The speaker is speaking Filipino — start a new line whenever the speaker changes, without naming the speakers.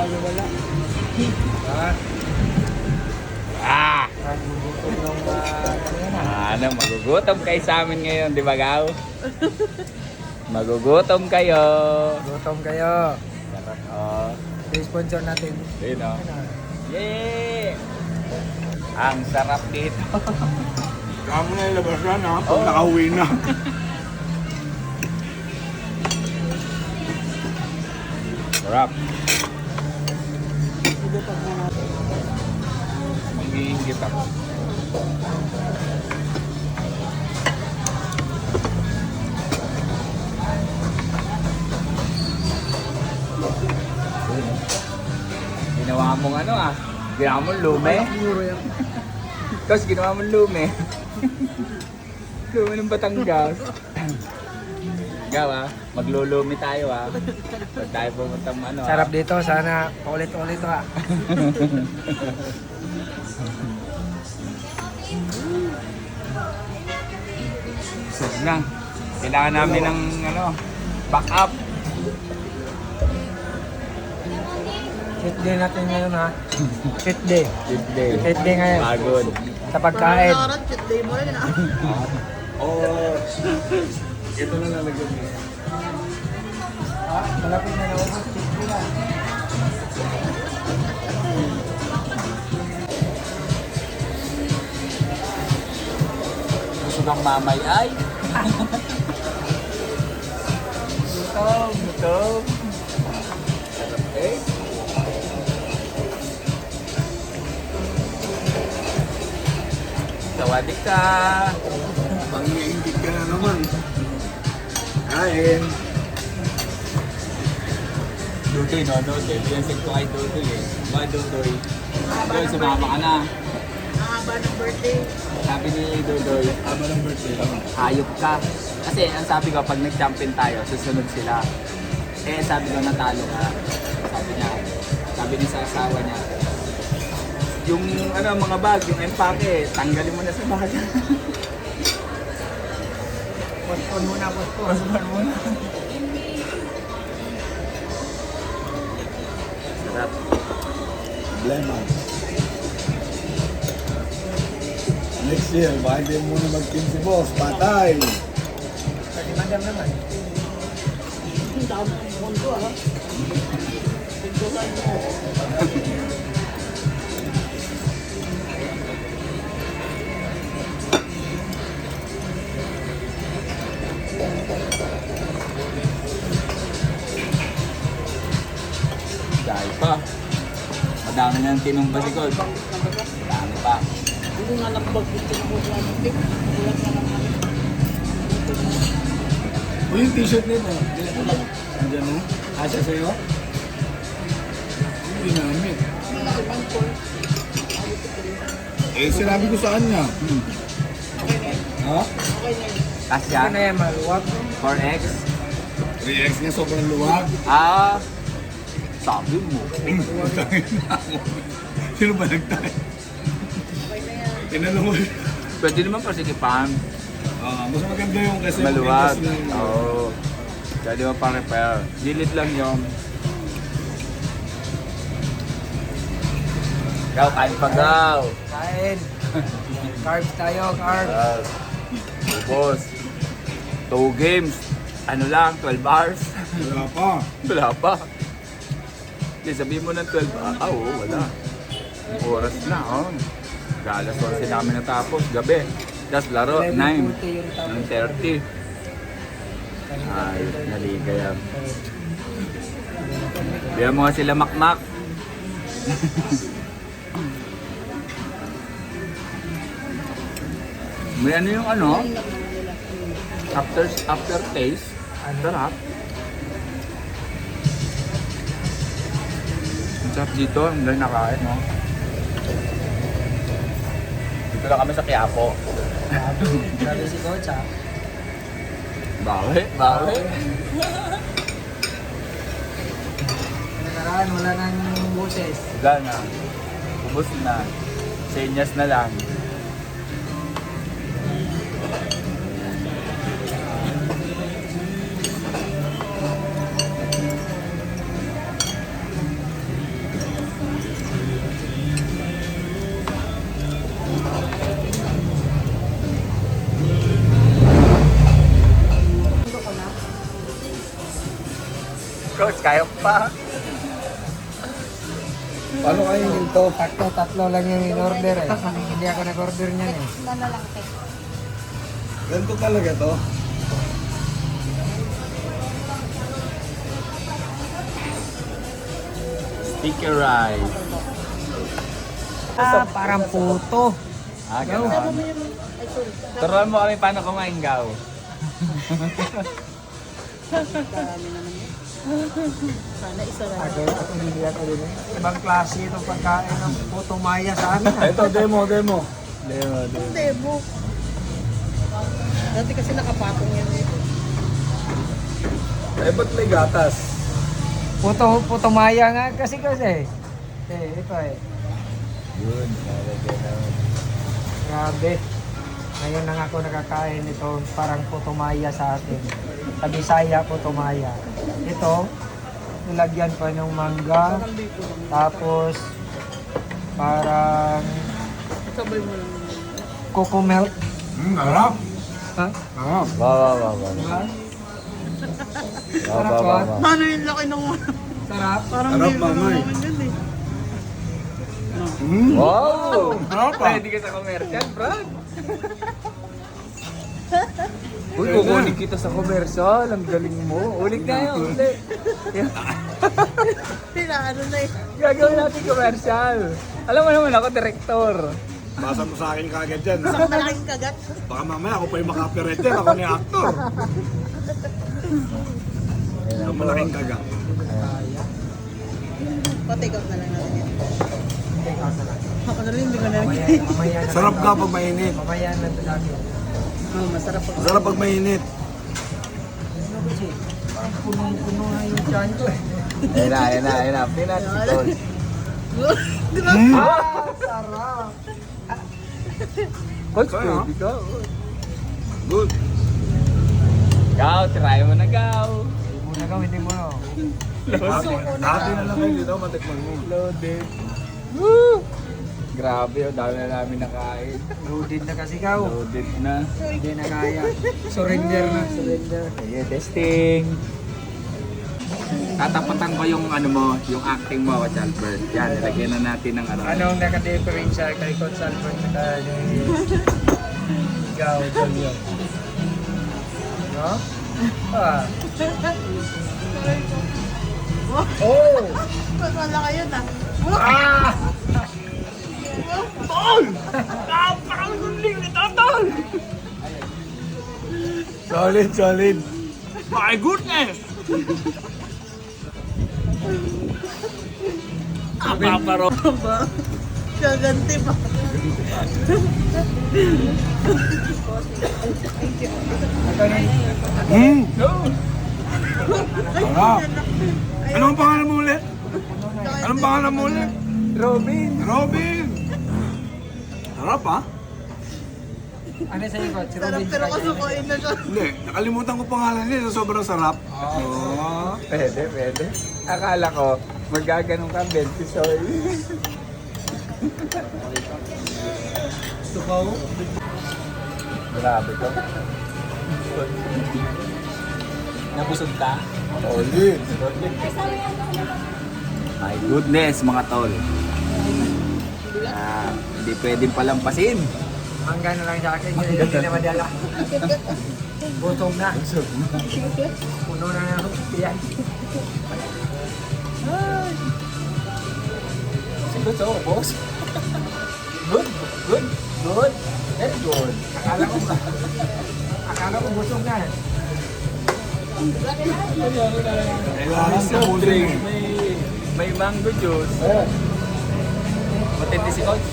bago wala. Nagugutom nung kanina.
Ano, magugutom kayo sa amin ngayon, di ba, Gaw? Magugutom kayo.
Gutom kayo.
Oh,
Yung sponsor natin.
yun o. Yay! Ang sarap dito.
Kamo na yung labas yan ha, pag
Oo.
nakauwi na.
Sarap. Mag-iingit ako. Ginawa mong ano ah. Ginawa mong lume. Tapos ginawa mong lume. Lume ng Batangas. Gaw ah, maglulumi tayo ah. Pag tayo pumunta mo ano ah.
Sarap dito. Sana paulit-ulit ha.
Sus na. Kailangan namin ng ano, backup.
Cheat day natin ngayon ha. Cheat day.
Cheat day.
Cheat day ngayon.
Pagod.
Sa pagkain.
Oo. Ito na lalagyan mo.
Malapit na naubos. Cheat day na.
Gusto kang mamay ay. Gutom, gutom. Okay. Sawadik ka.
Pang-iingit ka na naman. Kain.
Dudoy, no? Dudoy. Pinasig ko kay Dudoy eh. Ba, Dudoy? Dudoy, sumama ka na.
Haba ng birthday.
Sabi ni Dudoy,
Aba ng birthday.
hayop ka. Kasi ang sabi ko, pag nag-champion tayo, susunod sila. Eh, sabi ko, natalo ka. Sabi niya, sabi niya sa asawa niya, yung ano, mga bag, yung empake, tanggalin mo na sa bag.
Postpone muna, postpone.
Paspan mo na. Sarap.
Problema. Next year, baka hindi mo muna mag-team si boss. Patay.
Kasi madam naman.
Ang dami ng mundo ah. Pindulan mo.
Dahil pa. Madami na ang tinong basikod. Madami pa.
Hindi nga nagbagit yung kukuha ng tip. Kulang na lang namin.
Uy, yung t-shirt nito. Andiyan mo? Asya sa'yo? Hindi namin.
Ibang call.
Eh, sinabi ko sa kanya.
Okay na yun.
Ha?
Okay na yun.
Kasya,
Ano yan, maluwag?
4X.
3X niya sobrang luwag.
Ah, sabi mo.
Sino ba nagtay?
Okay na yan.
Tinalungan.
Pwede naman pasikipan.
Mas maganda yung kasi
Maluwag.
matigas na-
Oo. Pwede mo pang repair. Gilid lang yun. Gaw, kain pa gaw.
Kain. Carbs tayo, carbs.
Ubos. 2 games. Ano lang, 12 hours.
Wala pa.
Wala pa. Hindi, sabihin mo ng 12 hours. Ah, oo, wala. Oras na, oh. Galas 11 namin natapos, gabi. Tapos laro, 9.
11:40 yung tapos.
9:30. Ay, naliga yan. Biyan mo nga sila makmak. May ano yung ano? After taste. Ang sarap. Ang sarap dito. Ang dahil nakain, no? Dito lang kami sa Quiapo.
Sabi si Coach ha.
Bawi, bawi.
Nakaraan, wala nang boses.
Wala na. Ubus na. Senyas na lang. Boss, kaya pa.
Paano kainin to?
Tatlo lang yung in-order eh. Hindi ako nag-order niyan eh.
Na lang, te.
Ganito talaga to?
Sticky rice.
Parang puto.
Ah, gano'n.
Ay, sorry.
Turuan mo kami paano kumain gaw.
Dami naman yun. Sana isa lang.
Ako hindi ako din eh. Ibang klase itong pagkain ng puto maya sa amin ah.
Ito, demo.
Ang debo. Dati kasi nakapatong yan eh.
Eh, ba't may gatas?
Puto maya nga kasi. Ito eh.
Yun, nalagyan naman.
Grabe. Ngayon lang ako nakakain ito, parang puto maya sa atin. Sa Bisaya, puto maya. Ito, nilagyan pa ng mangga, tapos parang
Sabay mo lang.
coco milk.
Harap.
Ha?
Harap.
Wow.
Diba?
Sarap ba?
Paano yung laki ng
Sarap.
Parang
Sarap,
bebo
mamay.
naman yun eh.
Wow!
Harap ah.
Pwede ka sa commercial, Brad. Uy, kukunin kita sa commercial. Ang galing mo. Ulit na yun, ulit.
Ano na eh.
Gagawin natin commercial. Alam mo naman ako, director.
Basa mo sa akin kagad dyan.
Isang malaking kagat.
Baka mamaya ako pa yung makapirate dyan. Ako na yung actor. Ang malaking kagat.
Patikot na lang natin yan.
Take out na lang.
Ako na rin, hindi ko na rin.
Mamaya na.
Sarap ka pag mainit.
Mamaya na ito natin.
Oh, masarap pag
Sarap pag mainit.
Ano kasi? Parang punong-puno na yung tiyan ko eh.
Ayun na. Pinat si Tol.
Sarap!
Coach,
Kaya,
pwede ka.
Good.
Gaw, try mo na gaw.
Hindi mo na gawin, hindi mo na.
Dati na lang kayo dito, matikman mo.
Loaded. Woo! Grabe, dami na namin nakain.
Loaded na kasi ikaw.
Loaded na.
Hindi na kaya. Surrender na. Surrender.
Sige, testing. Tatapatan ko yung ano mo, yung acting mo, Coach Albert. Yan, nilagyan na natin ng ano.
Anong naka-differential kay Coach Albert na ikaw, Jolio? No? Ah. Oh!
Mas wala kayo na.
Ah!
Solid.
My goodness! Paparo.
Gaganti pa.
Ito na.
Sarap. Anong pangalan mo ulit? Anong pangalan mo ulit?
Robin!
Robin. Sarap ah.
Ano sa'yo, Coach?
Sarap
Robin
pero
Kaya.
kasukuin na siya.
Hindi, nakalimutan ko pangalan niya. Sobrang sarap. Oh.
Pwede. Akala ko, magaganong ka, Bentisoy.
Gusto ko?
Grabe to. Nabusog ka?
Solid.
My goodness, mga tol. Hindi pwedeng palampasin.
Mangga na lang sa akin. Hindi na madala. Butog na. Puno na ng tiyan.
Siguro to, boss. Good. Very good.
Akala ko butog na.
Kailangan sa
May mango juice. Matindi si Coach.